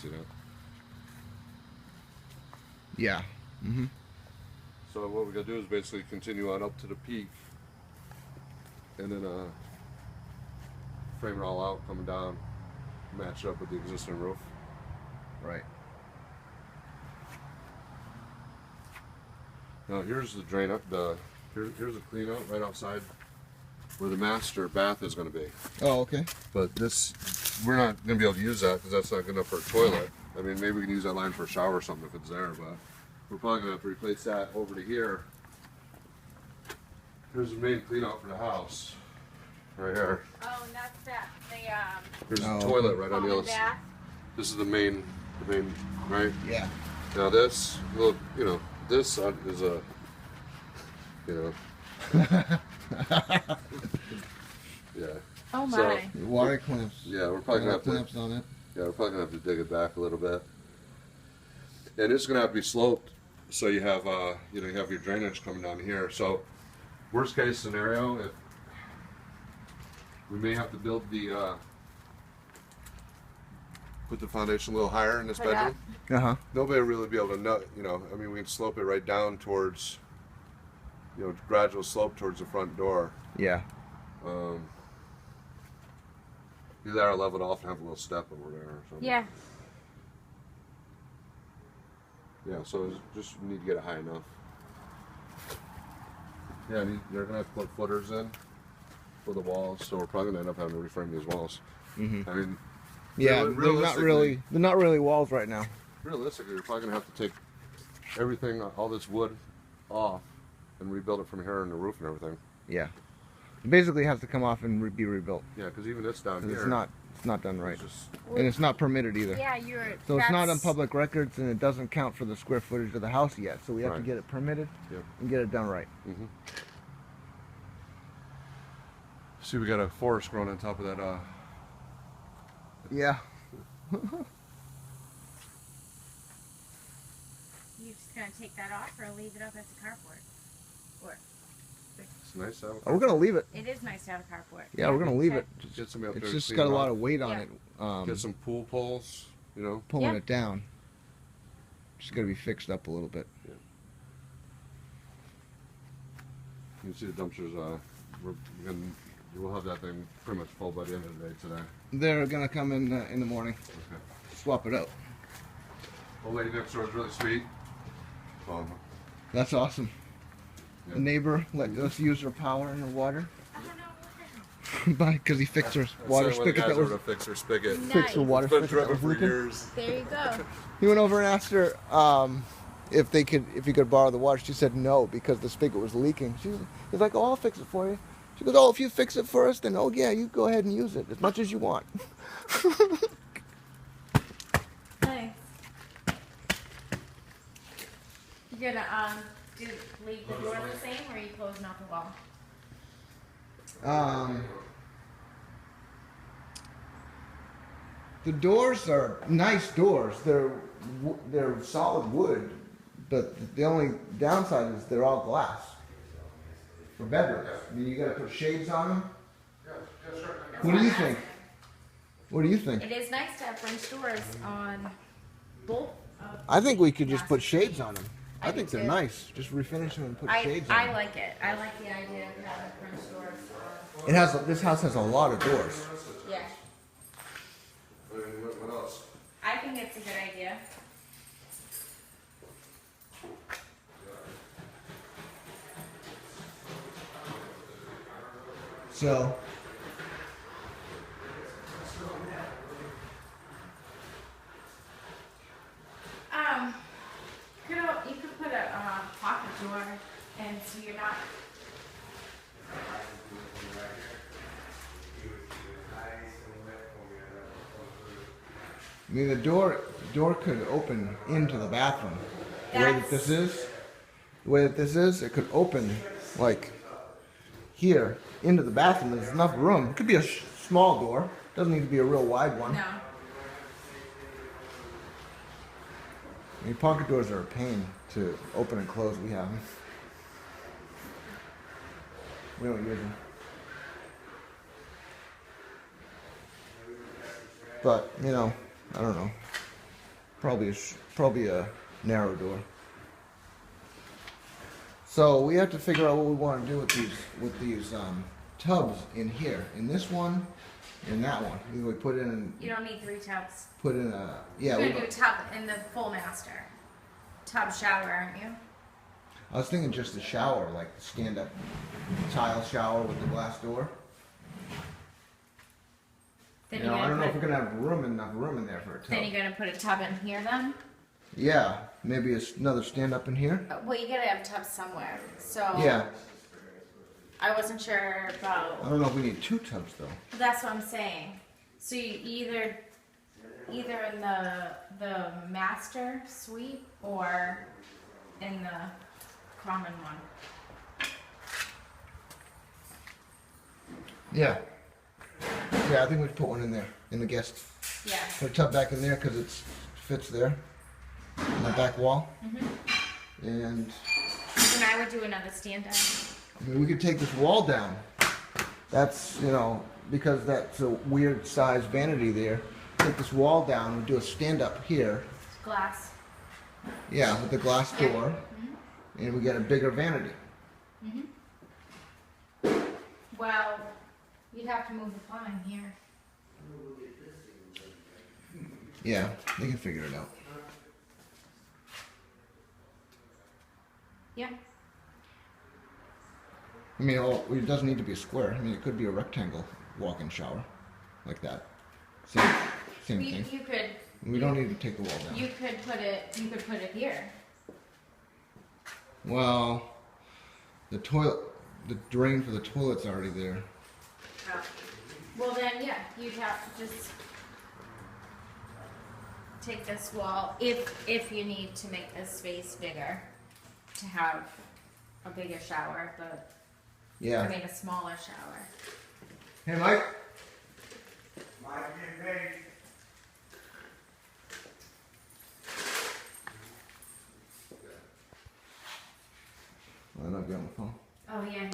See that? Yeah. Mm-hmm. So what we're gonna do is basically continue on up to the peak, and then frame it all out, coming down, match it up with the existing roof. Right. Now here's the drain up. Here's a clean out right outside where the master bath is going to be. Oh, okay. But this, we're not going to be able to use that because that's not good enough for a toilet. I mean, maybe we can use that line for a shower or something if it's there, but we're probably going to have to replace that over to here. Here's the main clean out for the house, right here. Oh, and that's that. There's a toilet right on the other side. bath. This is the main, right? Yeah. Now this, look, you know, this is a, you know. Yeah. Oh my. So, Water clamps. yeah, we're probably gonna have to. Clamps on it. Yeah, we're probably gonna have to dig it back a little bit. And it's gonna have to be sloped, so you have, you know, you have your drainage coming down here. So, worst case scenario, if we may have to build the, put the foundation a little higher in this Put it bedroom. Uh-huh. Nobody will really be able to know, you know. I mean, we can slope it right down towards, you know, gradual slope towards the front door. Yeah. Do that or level it off and have a little step over there or something. Yeah. Yeah, so just need to get it high enough. Yeah, you're gonna have to put footers in for the walls, so we're probably gonna end up having to reframe these walls. Mm-hmm. I mean, Yeah, realistically, they're not really walls right now. realistically, you're probably gonna have to take everything, all this wood, off and rebuild it from here and the roof and everything. Yeah. It basically has to come off and be rebuilt. Yeah, because even this down 'Cause here, it's not done right. it's just, And it's not permitted either. Yeah, you're. So it's not on that's- public records, and it doesn't count for the square footage of the house yet. So we have to Right. get it permitted Yep. and get it done right. mm-hmm. See, we got a forest growing on top of that. Yeah. You just gonna take that off or leave it up as a carport? Or It's nice to have. Oh, we're gonna leave it. it is nice to have a carport. Yeah, we're gonna leave Okay. it. Get somebody up It's there. just to got a clean it lot up. of weight on Yeah. it. Get some pool poles, you know. Pulling Yeah. it down. Just gotta be fixed up a little bit. You can see the dumpsters. We'll have that thing pretty much full by the end of the day today. They're gonna come in the morning, Okay. swap it out. Old lady next door is really sweet. That's awesome. Yeah. The neighbor let us use her power and her water, I don't know what because he fixed her water spigot that was to fix her spigot. Nice. fixed her water It's been spigot that dripping was for leaking. years. the. There you go. He went over and asked her if he could borrow the water. She said no because the spigot was leaking. He's like, oh, I'll fix it for you. She goes, oh, if you fix it for us, then oh yeah, you go ahead and use it as much as you want. Nice. You're gonna leave the door the same, or are you closing off the wall? The doors are nice doors. They're solid wood, but the only downside is they're all glass for bedrooms. I mean, you got to put shades on them. What do you think? What do you think? It is nice to have French doors on both. I think we could just put shades on them. I I think do they're too. nice. Just refinish them and put shades on I them. like it. I like the idea of having French doors. It has. This house has a lot of doors. Yeah, What else? I think it's a good idea. So. You could put a pocket door, and so you're not. I mean, the door could open into the bathroom. The way that this is, it could open like here into the bathroom. There's enough room. It could be a small door. Doesn't need to be a real wide one. No. I mean, pocket doors are a pain to open and close. We have them. We don't use them. But, you know, I don't know. Probably a narrow door. So we have to figure out what we want to do with these tubs in here, in this one, in that one. Either we put in You don't need 3 tubs. put in a yeah. You're We, gonna do a tub in the full master. Tub shower, aren't you? I was thinking just the shower, like the stand-up tile shower with the glass door. Then You know, you're I gonna don't know if put, we're gonna have enough room in there for a tub. then you're gonna put a tub in here then? Yeah, maybe another stand-up in here. Well, you gotta have tubs somewhere. So Yeah, I wasn't sure I about. don't know if we need 2 tubs though. That's what I'm saying. So you either in the master suite or in the common one. Yeah. Yeah, I think we'd put one in there, in the guest. Yeah. Put a tub back in there because it fits there, on the back wall. And, And I would do another stand up. I mean, we could take this wall down. That's, you know, because that's a weird size vanity there. Take this wall down and do a stand-up here. Glass. Yeah, with the glass Yeah. door. And we get a bigger vanity. Well, you'd have to move the plumbing here. Yeah, they can figure it out. Yeah. I mean, it doesn't need to be a square. I mean, it could be a rectangle walk-in shower, like that. Same You, thing. you could. We don't need to take the wall down. You could put it. You could put it here. Well, the drain for the toilet's already there. Oh. Well then, yeah, you'd have to just take this wall if you need to make this space bigger to have a bigger shower, but Yeah. I mean a smaller shower. Hey, Mike. Well, I might be on the phone. Oh yeah.